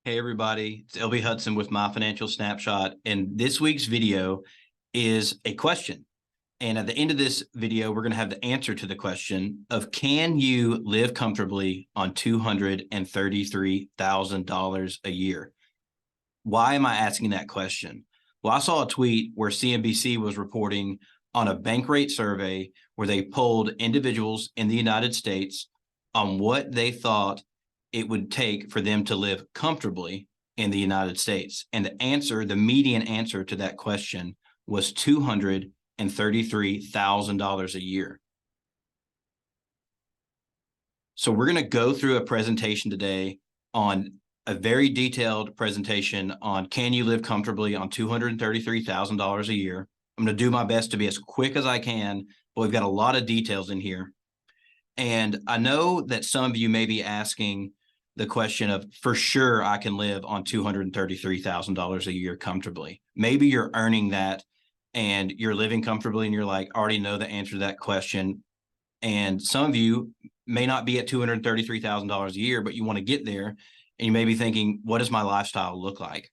Hey everybody, it's LB Hudson with My Financial Snapshot, and this week's video is a question. And at the end of this video, we're going to have the answer to the question of, can you live comfortably on $233,000 a year? Why am I asking that question? Well, I saw a tweet where CNBC was reporting on a Bankrate survey where they polled individuals in the United States on what they thought it would take for them to live comfortably in the United States. And the median answer to that question was $233,000 a year. So we're going to go through a presentation today on a very detailed presentation on, can you live comfortably on $233,000 a year? I'm going to do my best to be as quick as I can, but we've got a lot of details in here. And I know that some of you may be asking the question of, for sure, I can live on $233,000 a year comfortably. Maybe you're earning that and you're living comfortably and you're like, already know the answer to that question. And some of you may not be at $233,000 a year, but you want to get there. And you may be thinking, what does my lifestyle look like?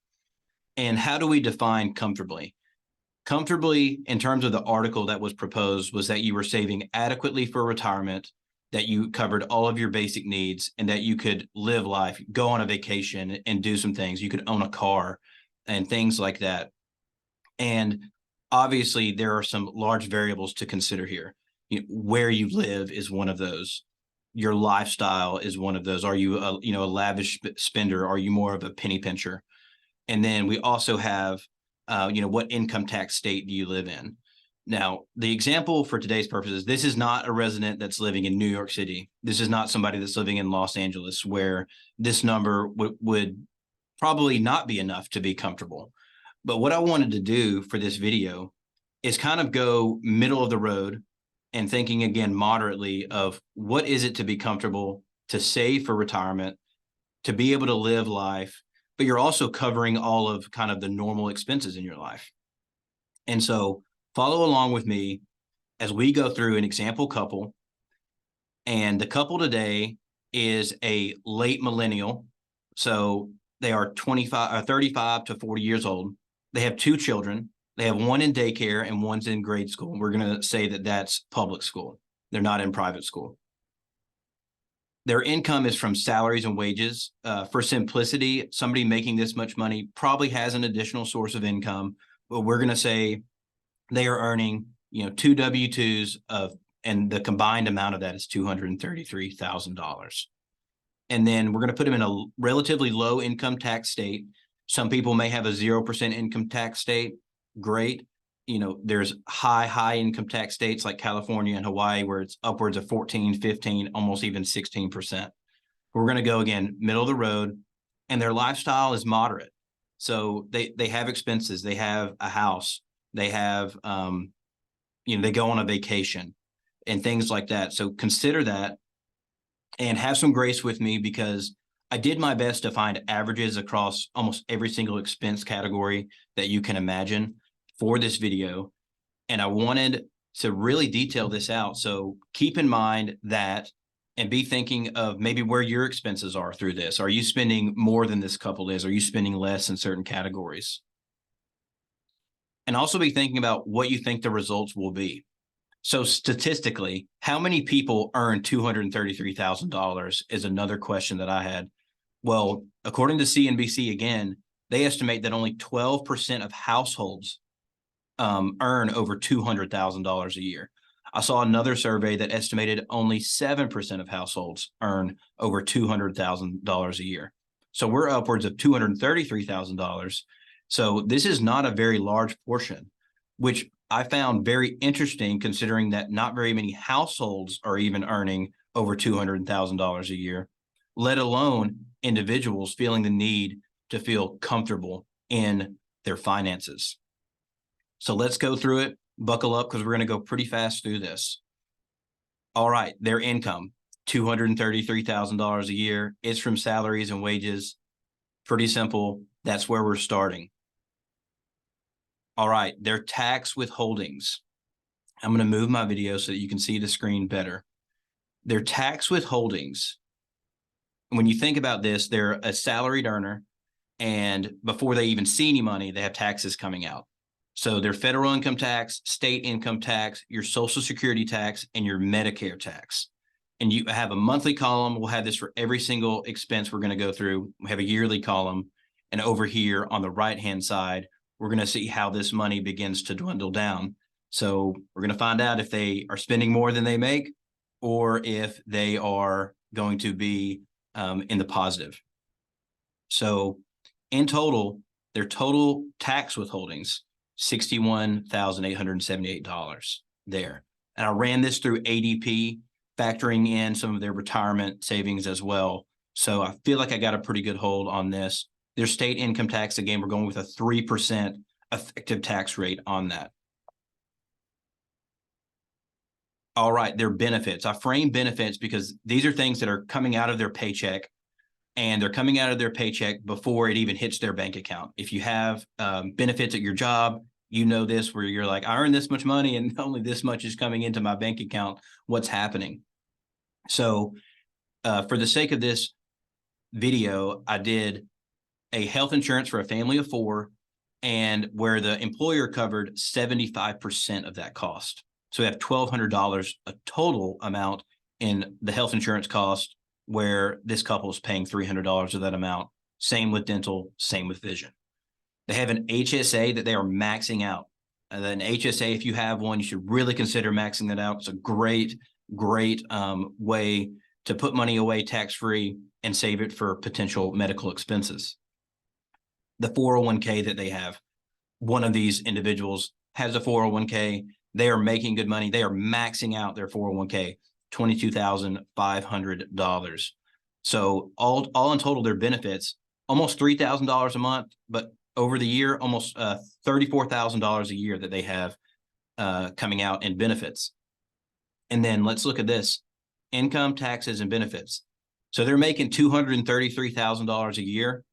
And how do we define comfortably? Comfortably, in terms of the article that was proposed, was that you were saving adequately for retirement, that you covered all of your basic needs, and that you could live life, go on a vacation and do some things. You could own a car and things like that. And obviously, there are some large variables to consider here. Where you live is one of those. Your lifestyle is one of those. Are you a lavish spender? Are you more of a penny pincher? And then we also have, what income tax state do you live in? Now, the example for today's purposes, this is not a resident that's living in New York City. This is not somebody that's living in Los Angeles, where this number would probably not be enough to be comfortable. But what I wanted to do for this video is kind of go middle of the road and thinking again moderately of, what is it to be comfortable, to save for retirement, to be able to live life, but you're also covering all of kind of the normal expenses in your life. And so follow along with me as we go through an example couple. And the couple today is a late millennial. So they are 35 to 40 years old. They have two children. They have one in daycare and one's in grade school. We're going to say that that's public school. They're not in private school. Their income is from salaries and wages. For simplicity, somebody making this much money probably has an additional source of income, but we're going to say they are earning, two W-2s and the combined amount of that is $233,000. And then we're going to put them in a relatively low income tax state. Some people may have a 0% income tax state. Great. There's high income tax states like California and Hawaii where it's upwards of 14, 15, almost even 16%. We're going to go again, middle of the road, and their lifestyle is moderate. So they have expenses. They have a house. They have, they go on a vacation and things like that. So consider that and have some grace with me, because I did my best to find averages across almost every single expense category that you can imagine for this video. And I wanted to really detail this out. So keep in mind that, and be thinking of maybe where your expenses are through this. Are you spending more than this couple is? Are you spending less in certain categories? And also be thinking about what you think the results will be. So statistically, how many people earn $233,000 is another question that I had. Well, according to CNBC, again, they estimate that only 12% of households earn over $200,000 a year. I saw another survey that estimated only 7% of households earn over $200,000 a year. So we're upwards of $233,000. So this is not a very large portion, which I found very interesting, considering that not very many households are even earning over $200,000 a year, let alone individuals feeling the need to feel comfortable in their finances. So let's go through it. Buckle up, because we're going to go pretty fast through this. All right, their income, $233,000 a year. It's from salaries and wages. Pretty simple. That's where we're starting. All right, their tax withholdings. I'm going to move my video so that you can see the screen better. Their tax withholdings, when you think about this, they're a salaried earner. And before they even see any money, they have taxes coming out. So their federal income tax, state income tax, your Social Security tax, and your Medicare tax. And you have a monthly column. We'll have this for every single expense we're going to go through. We have a yearly column. And over here on the right-hand side, we're going to see how this money begins to dwindle down. So we're going to find out if they are spending more than they make, or if they are going to be in the positive. So in total, their total tax withholdings, $61,878 there. And I ran this through ADP, factoring in some of their retirement savings as well. So I feel like I got a pretty good hold on this. Their state income tax, again, we're going with a 3% effective tax rate on that. All right, their benefits. I frame benefits because these are things that are coming out of their paycheck, and they're coming out of their paycheck before it even hits their bank account. If you have benefits at your job, you know this, where you're like, I earn this much money and only this much is coming into my bank account. What's happening? So for the sake of this video, I did a health insurance for a family of 4, and where the employer covered 75% of that cost. So we have $1,200, a total amount in the health insurance cost, where this couple is paying $300 of that amount. Same with dental, same with vision. They have an HSA that they are maxing out. And an HSA, if you have one, you should really consider maxing that out. It's a great way to put money away tax-free and save it for potential medical expenses. The 401k that they have, one of these individuals has a 401k. They are making good money. They are maxing out their 401k, $22,500. So all in total, their benefits, almost $3,000 a month, but over the year, almost $34,000 a year that they have coming out in benefits. And then let's look at this: income, taxes, and benefits. So they're making $233,000 a year,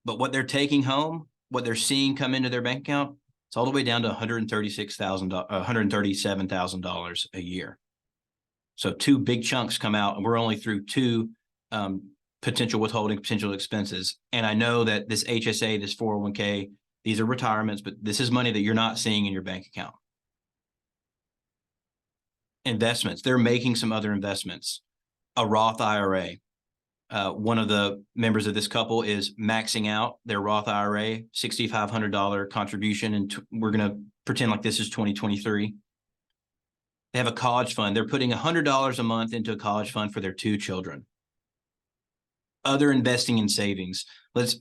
but what they're taking home, what they're seeing come into their bank account, it's all the way down to $137,000 a year. So 2 big chunks come out, and we're only through 2 potential withholding, potential expenses. And I know that this HSA, this 401k, these are retirements, but this is money that you're not seeing in your bank account. Investments, they're making some other investments. A Roth IRA. One of the members of this couple is maxing out their Roth IRA, $6,500 contribution, and we're going to pretend like this is 2023. They have a college fund. They're putting $100 a month into a college fund for their 2 children. Other investing in savings.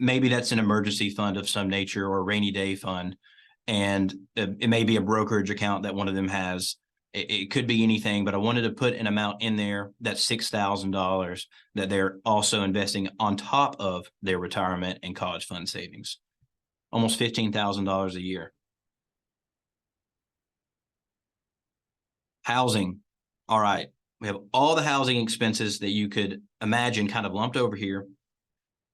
Maybe that's an emergency fund of some nature, or a rainy day fund, and it may be a brokerage account that one of them has. It could be anything, but I wanted to put an amount in there that's $6,000 that they're also investing on top of their retirement and college fund savings. Almost $15,000 a year. Housing. All right. We have all the housing expenses that you could imagine kind of lumped over here.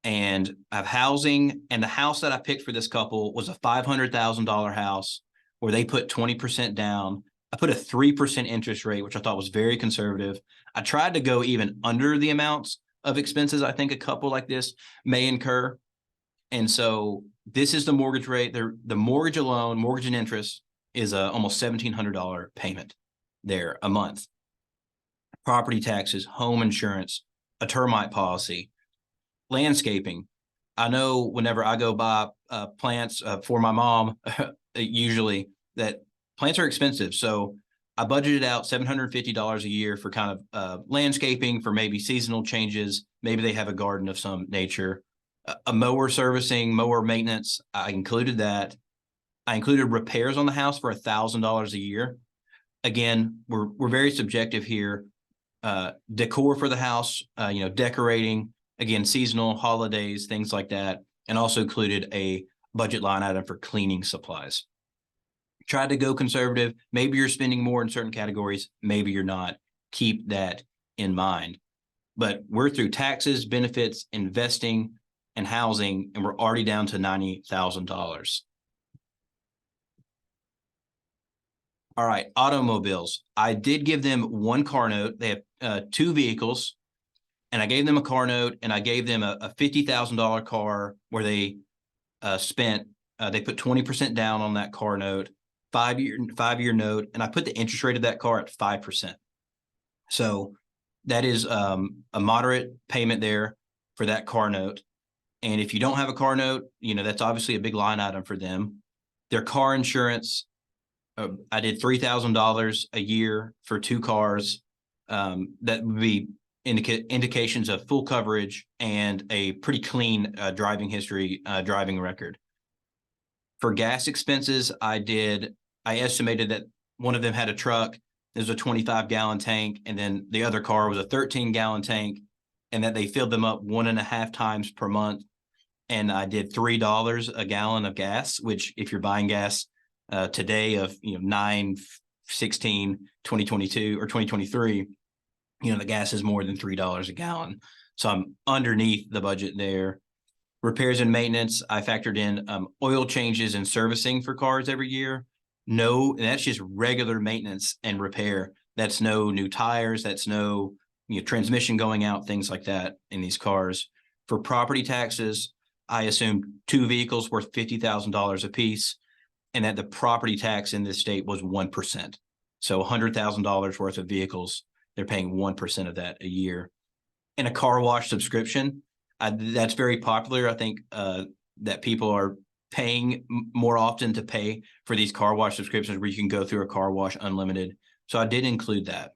And I have housing, and the house that I picked for this couple was a $500,000 house where they put 20% down. I put a 3% interest rate, which I thought was very conservative. I tried to go even under the amounts of expenses I think a couple like this may incur. And so this is the mortgage rate. The mortgage alone, mortgage and interest, is a almost $1,700 payment there a month. Property taxes, home insurance, a termite policy, landscaping. I know whenever I go buy plants for my mom, usually that plants are expensive. So I budgeted out $750 a year for kind of landscaping, for maybe seasonal changes. Maybe they have a garden of some nature. A mower servicing, mower maintenance, I included that. I included repairs on the house for $1,000 a year. Again, we're very subjective here. Decor for the house, decorating, again, seasonal, holidays, things like that. And also included a budget line item for cleaning supplies. Tried to go conservative. Maybe you're spending more in certain categories. Maybe you're not. Keep that in mind. But we're through taxes, benefits, investing, and housing, and we're already down to $90,000. All right, automobiles. I did give them 1 car note. They have 2 vehicles. and I gave them a car note, and I gave them a $50,000 car where they they put 20% down on that car note, 5-year note, and I put the interest rate of that car at 5%. So that is a moderate payment there for that car note. And if you don't have a car note, that's obviously a big line item for them. Their car insurance, I did $3,000 a year for 2 cars. That would be indications of full coverage and a pretty clean driving history, driving record. For gas expenses, I estimated that one of them had a truck. There's a 25-gallon tank, and then the other car was a 13-gallon tank, and that they filled them up 1.5 times per month. And I did $3 a gallon of gas, which if you're buying gas today of 9/16/2022 or 2023, the gas is more than $3 a gallon. So I'm underneath the budget there. Repairs and maintenance, I factored in oil changes and servicing for cars every year. No, and that's just regular maintenance and repair. That's no new tires. That's no transmission going out, things like that in these cars. For property taxes, I assumed 2 vehicles worth $50,000 a piece, and that the property tax in this state was 1%. So $100,000 worth of vehicles, they're paying 1% of that a year. And a car wash subscription, that's very popular. I think that people are paying more often to pay for these car wash subscriptions where you can go through a car wash unlimited. So I did include that.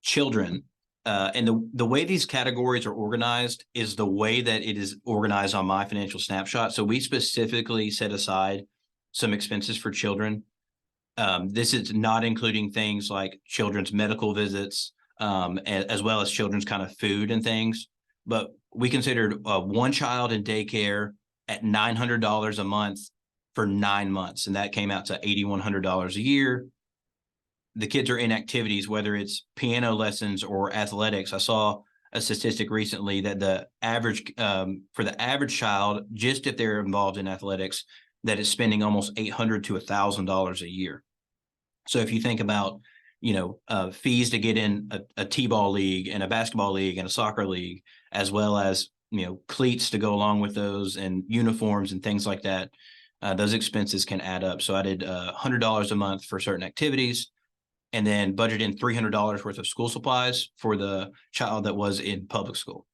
Children. And the way these categories are organized is the way that it is organized on my financial snapshot. So we specifically set aside some expenses for children. This is not including things like children's medical visits, as well as children's kind of food and things. But we considered one child in daycare at $900 a month for 9 months, and that came out to $8,100 a year. The kids are in activities, whether it's piano lessons or athletics. I saw a statistic recently that the average for the average child, just if they're involved in athletics, that is spending almost $800 to $1,000 a year. So if you think about, fees to get in a t-ball league and a basketball league and a soccer league, as well as, cleats to go along with those and uniforms and things like that, those expenses can add up. So I did $100 a month for certain activities, and then budgeted in $300 worth of school supplies for the child that was in public school.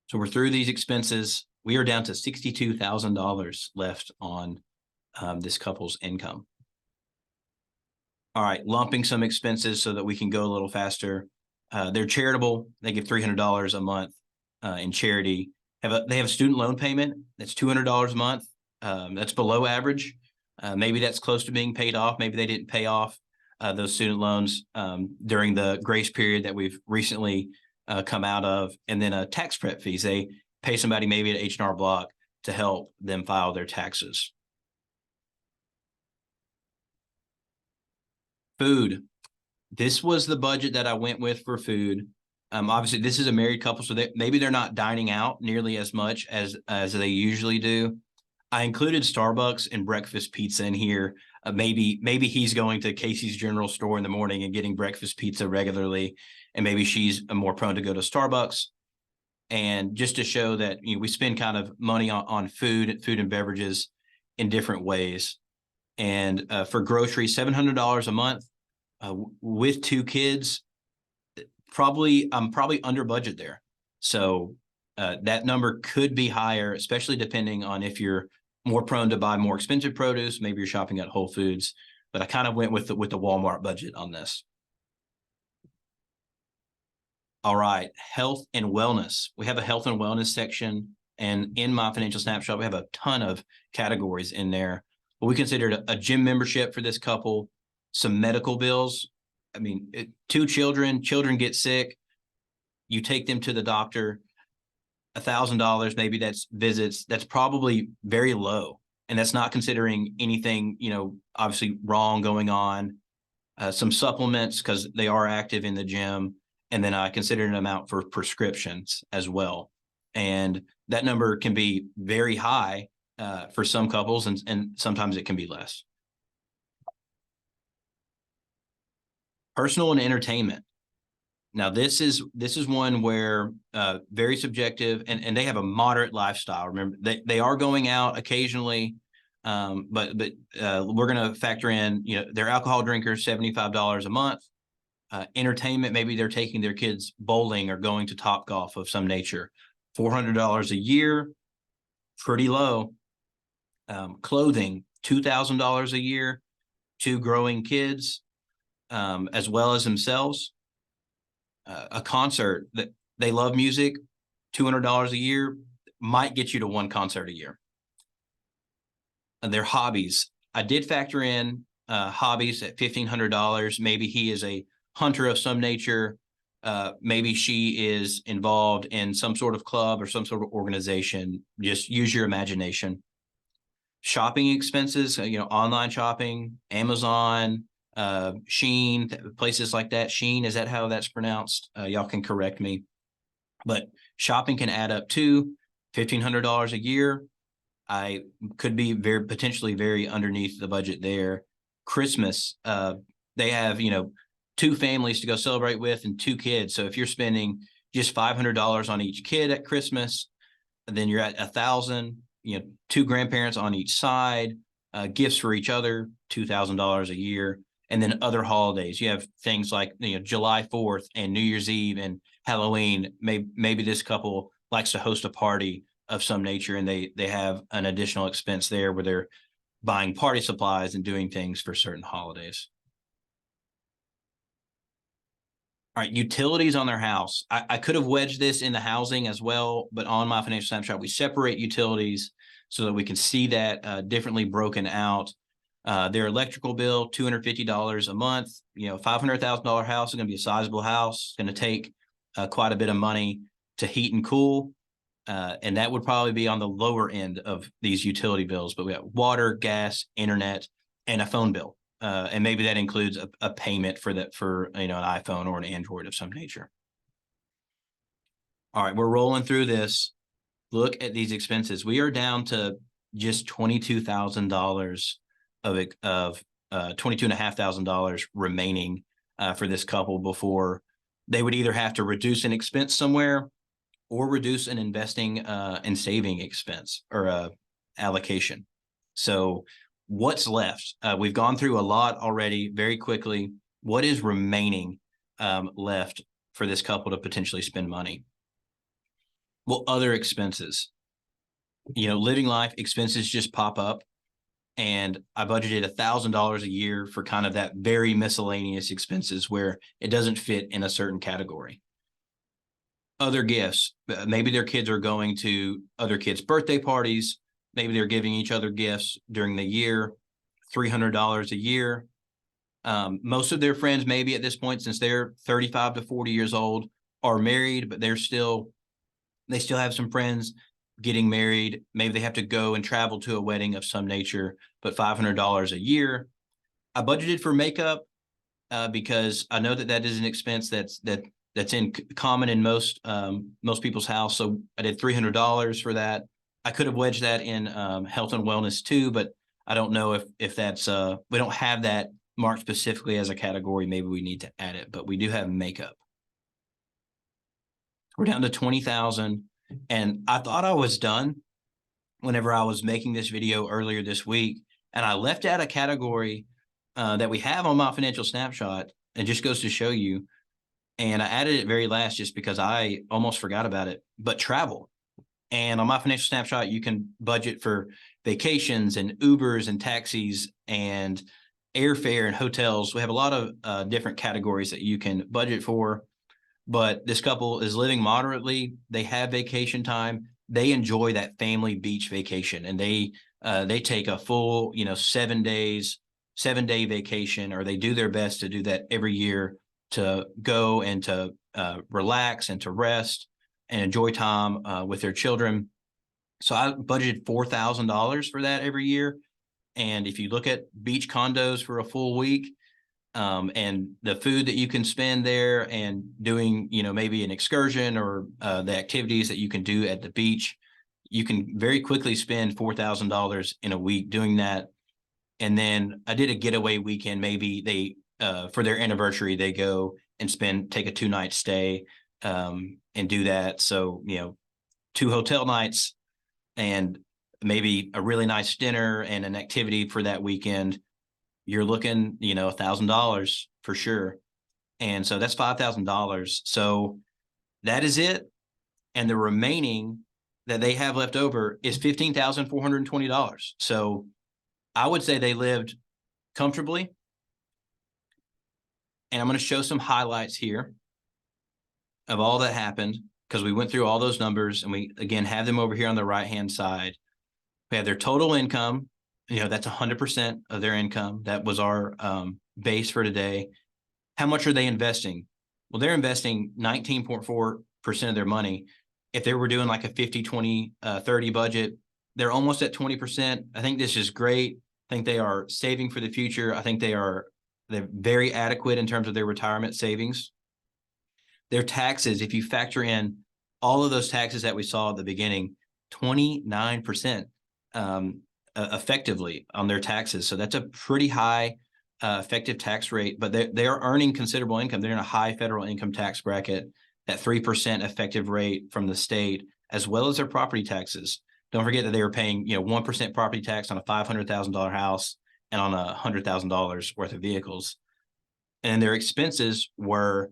So we're through these expenses. We are down to $62,000 left on this couple's income. All right, lumping some expenses so that we can go a little faster. They're charitable. They give $300 a month in charity. They have a student loan payment that's $200 a month. That's below average. Maybe that's close to being paid off. Maybe they didn't pay off those student loans during the grace period that we've recently come out of. And then tax prep fees. They pay somebody maybe at H&R Block to help them file their taxes. Food. This was the budget that I went with for food. Obviously, this is a married couple, so maybe they're not dining out nearly as much as they usually do. I included Starbucks and breakfast pizza in here. Maybe he's going to Casey's General Store in the morning and getting breakfast pizza regularly, and maybe she's more prone to go to Starbucks. And just to show that we spend kind of money on food and beverages in different ways. And for groceries, $700 a month with 2 kids. I'm probably under budget there. So that number could be higher, especially depending on if you're more prone to buy more expensive produce. Maybe you're shopping at Whole Foods, but I kind of went with the Walmart budget on this. All right, health and wellness. We have a health and wellness section, and in my financial snapshot, we have a ton of categories in there. But we considered a gym membership for this couple, some medical bills. I mean, 2 children get sick, you take them to the doctor, $1,000, maybe that's visits. That's probably very low. And that's not considering anything, obviously wrong going on, some supplements because they are active in the gym. And then I considered an amount for prescriptions as well. And that number can be very high for some couples, and sometimes it can be less. Personal and entertainment. Now, this is one where very subjective, and they have a moderate lifestyle. Remember, they are going out occasionally, but we're going to factor in, they're alcohol drinkers, $75 a month. Entertainment, maybe they're taking their kids bowling or going to Topgolf of some nature, $400 a year, pretty low. Clothing, $2,000 a year, 2 growing kids, as well as themselves. A concert, that they love music, $200 a year might get you to 1 concert a year. And their hobbies, I did factor in hobbies at $1,500. Maybe he is a hunter of some nature. Maybe she is involved in some sort of club or some sort of organization. Just use your imagination. Shopping expenses, online shopping, Amazon, Shein, places like that. Shein, is that how that's pronounced? Y'all can correct me. But shopping can add up to $1,500 a year. I could be potentially very underneath the budget there. Christmas, they have, 2 families to go celebrate with and 2 kids. So if you're spending just $500 on each kid at Christmas, then you're at $1,000, 2 grandparents on each side, gifts for each other, $2,000 a year. And then other holidays, you have things like, July 4th and New Year's Eve and Halloween. Maybe this couple likes to host a party of some nature, and they have an additional expense there where they're buying party supplies and doing things for certain holidays. All right, utilities on their house. I could have wedged this in the housing as well, but on my financial snapshot, we separate utilities so that we can see that differently broken out. Their electrical bill, $250 a month. $500,000 house is going to be a sizable house. It's going to take quite a bit of money to heat and cool. And that would probably be on the lower end of these utility bills. But we have water, gas, internet, and a phone bill. And maybe that includes a payment for an iPhone or an Android of some nature. All right, we're rolling through this. Look at these expenses. We are down to just $22,000 of $22,500 remaining for this couple before they would either have to reduce an expense somewhere or reduce an investing and saving expense or allocation. So what's left? We've gone through a lot already very quickly. What is remaining left for this couple to potentially spend money? Well, other expenses. Living life expenses just pop up. And I budgeted $1,000 a year for kind of that very miscellaneous expenses where it doesn't fit in a certain category. Other gifts, maybe their kids are going to other kids' birthday parties. Maybe they're giving each other gifts during the year, $300 a year. Most of their friends, maybe at this point, since they're 35 to 40 years old, are married, but they still have some friends getting married. Maybe they have to go and travel to a wedding of some nature, but $500 a year. I budgeted for makeup because I know that is an expense that's in common in most people's house. So I did $300 for that. I could have wedged that in health and wellness too, but I don't know if that's we don't have that marked specifically as a category. Maybe we need to add it, but we do have makeup. We're down to 20,000. And I thought I was done whenever I was making this video earlier this week. And I left out a category that we have on my financial snapshot. It just goes to show you. And I added it very last just because I almost forgot about it. But travel. And on my financial snapshot, you can budget for vacations and Ubers and taxis and airfare and hotels. We have a lot of different categories that you can budget for. But this couple is living moderately. They have vacation time. They enjoy that family beach vacation, and they take a full, 7-day vacation, or they do their best to do that every year to go and to relax and to rest and enjoy time with their children. So I budgeted $4,000 for that every year. And if you look at beach condos for a full week, and the food that you can spend there and doing, maybe an excursion or the activities that you can do at the beach, you can very quickly spend $4,000 in a week doing that. And then I did a getaway weekend. Maybe they for their anniversary, they go and take a 2-night stay and do that. So, 2 hotel nights and maybe a really nice dinner and an activity for that weekend, you're looking, $1,000 for sure. And so that's $5,000. So that is it. And the remaining that they have left over is $15,420. So I would say they lived comfortably. And I'm going to show some highlights here of all that happened, because we went through all those numbers, and we, again, have them over here on the right-hand side. We have their total income. That's 100% of their income. That was our base for today. How much are they investing? Well, they're investing 19.4% of their money. If they were doing like a 50, 20, 30 budget, they're almost at 20%. I think this is great. I think they are saving for the future. I think they're very adequate in terms of their retirement savings. Their taxes, if you factor in all of those taxes that we saw at the beginning, 29% effectively on their taxes. So that's a pretty high effective tax rate, but they are earning considerable income. They're in a high federal income tax bracket, that 3% effective rate from the state, as well as their property taxes. Don't forget that they were paying 1% property tax on a $500,000 house and on $100,000 worth of vehicles. And their expenses were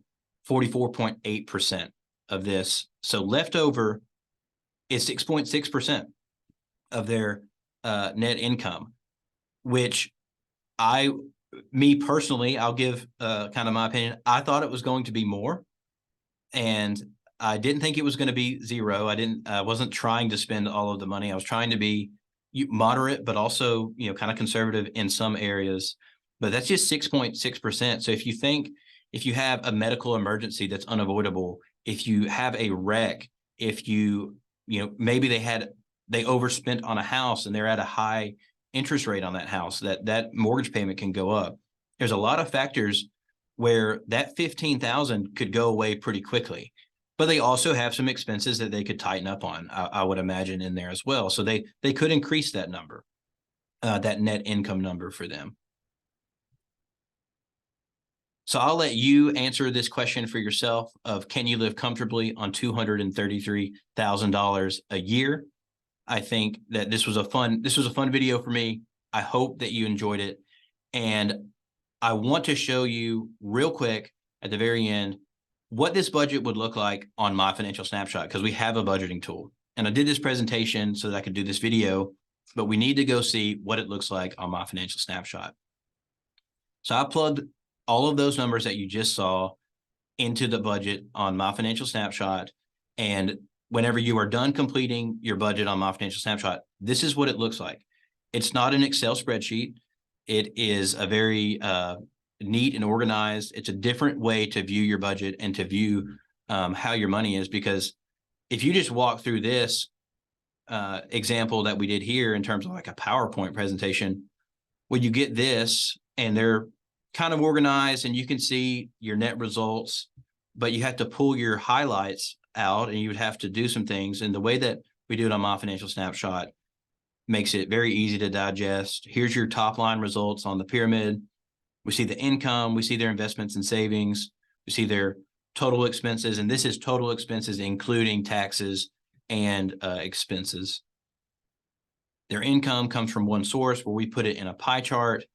44.8% of this. So left over is 6.6% of their net income, which me personally, I'll give kind of my opinion. I thought it was going to be more, and I didn't think it was going to be zero. I wasn't trying to spend all of the money. I was trying to be moderate, but also, kind of conservative in some areas. But that's just 6.6%. So if you have a medical emergency that's unavoidable, if you have a wreck, if maybe they overspent on a house and they're at a high interest rate on that house, that mortgage payment can go up. There's a lot of factors where that $15,000 could go away pretty quickly, but they also have some expenses that they could tighten up on, I would imagine, in there as well. So they could increase that number, that net income number for them. So I'll let you answer this question for yourself of, can you live comfortably on $233,000 a year? I think that this was a fun video for me. I hope that you enjoyed it. And I want to show you real quick at the very end what this budget would look like on My Financial Snapshot, because we have a budgeting tool. And I did this presentation so that I could do this video, but we need to go see what it looks like on My Financial Snapshot. So I plugged all of those numbers that you just saw into the budget on My Financial Snapshot. And whenever you are done completing your budget on My Financial Snapshot, this is what it looks like. It's not an Excel spreadsheet. It is a very neat and organized. It's a different way to view your budget and to view how your money is, because if you just walk through this example that we did here in terms of like a PowerPoint presentation, well, you get this and they're kind of organized and you can see your net results, but you have to pull your highlights out and you would have to do some things. And the way that we do it on My Financial Snapshot makes it very easy to digest. Here's your top line results on the pyramid. We see the income, we see their investments and savings, we see their total expenses, and this is total expenses including taxes and expenses. Their income comes from one source where we put it in a pie chart,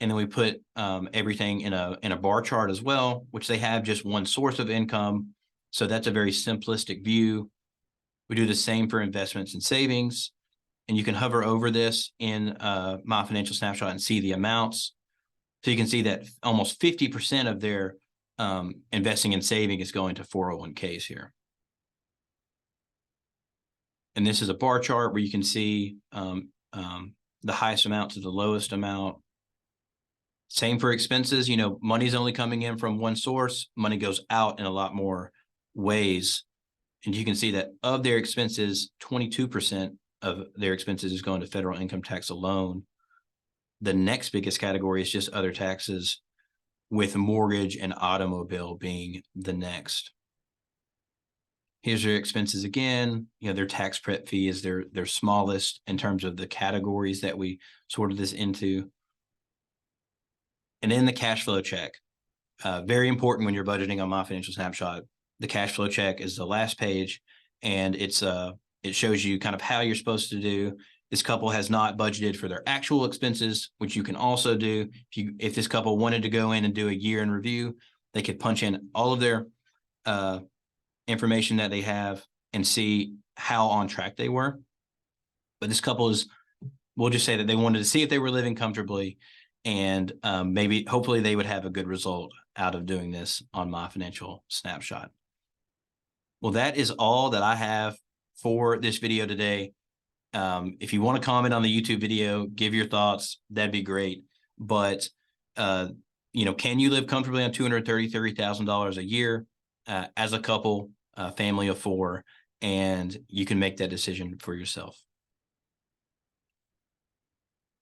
and then we put everything in a bar chart as well, which they have just one source of income. So that's a very simplistic view. We do the same for investments and savings, and you can hover over this in My Financial Snapshot and see the amounts. So you can see that almost 50% of their investing and saving is going to 401ks here. And this is a bar chart where you can see the highest amount to the lowest amount. Same for expenses. Money's only coming in from one source. Money goes out in a lot more ways. And you can see that of their expenses, 22% of their expenses is going to federal income tax alone. The next biggest category is just other taxes, with mortgage and automobile being the next. Here's their expenses again. Their tax prep fee is their smallest in terms of the categories that we sorted this into. And then the cash flow check. Very important when you're budgeting on My Financial Snapshot. The cash flow check is the last page, and it shows you kind of how you're supposed to do. This couple has not budgeted for their actual expenses, which you can also do. If this couple wanted to go in and do a year in review, they could punch in all of their information that they have and see how on track they were. But this couple we'll just say that they wanted to see if they were living comfortably, and hopefully they would have a good result out of doing this on My Financial Snapshot. Well, that is all that I have for this video today. If you want to comment on the YouTube video, give your thoughts, that'd be great. But, can you live comfortably on $233,000 a year as a couple, family of four, and you can make that decision for yourself.